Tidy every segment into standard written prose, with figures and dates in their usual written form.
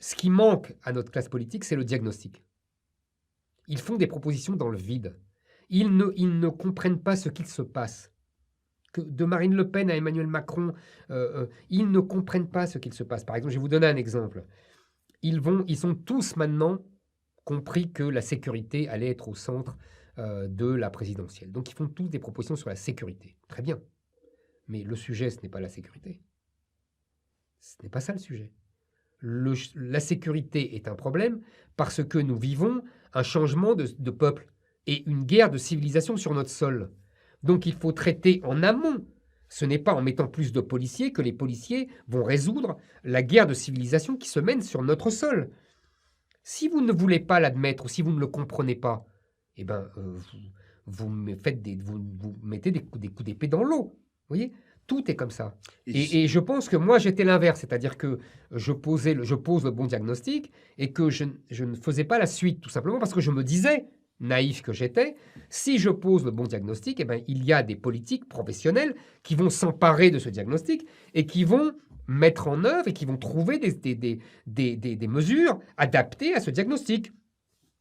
ce qui manque à notre classe politique, c'est le diagnostic. Ils font des propositions dans le vide. Ils ne comprennent pas ce qu'il se passe. De Marine Le Pen à Emmanuel Macron, ils ne comprennent pas ce qu'il se passe. Par exemple, je vais vous donner un exemple. Ils sont tous maintenant compris que la sécurité allait être au centre de la présidentielle. Donc ils font tous des propositions sur la sécurité. Très bien. Mais le sujet, ce n'est pas la sécurité. Ce n'est pas ça le sujet. La sécurité est un problème parce que nous vivons un changement de peuple et une guerre de civilisation sur notre sol. Donc il faut traiter en amont. Ce n'est pas en mettant plus de policiers que les policiers vont résoudre la guerre de civilisation qui se mène sur notre sol. Si vous ne voulez pas l'admettre ou si vous ne le comprenez pas, eh ben, vous mettez des coups d'épée dans l'eau. Vous voyez, tout est comme ça. Et je pense que moi, j'étais l'inverse, c'est-à-dire que je pose le bon diagnostic et que je ne faisais pas la suite, tout simplement parce que je me disais, naïf que j'étais, si je pose le bon diagnostic, eh ben, il y a des politiques professionnels qui vont s'emparer de ce diagnostic et qui vont mettre en œuvre et qui vont trouver des mesures adaptées à ce diagnostic.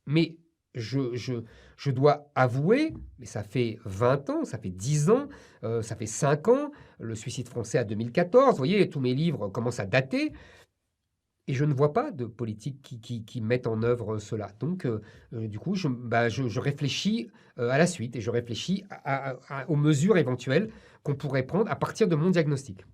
Mais je dois avouer, mais ça fait 20 ans, ça fait 10 ans, ça fait 5 ans, le suicide français à 2014, vous voyez, tous mes livres commencent à dater, et je ne vois pas de politique qui mettent en œuvre cela. Donc, du coup, je réfléchis à la suite et je réfléchis aux mesures éventuelles qu'on pourrait prendre à partir de mon diagnostic.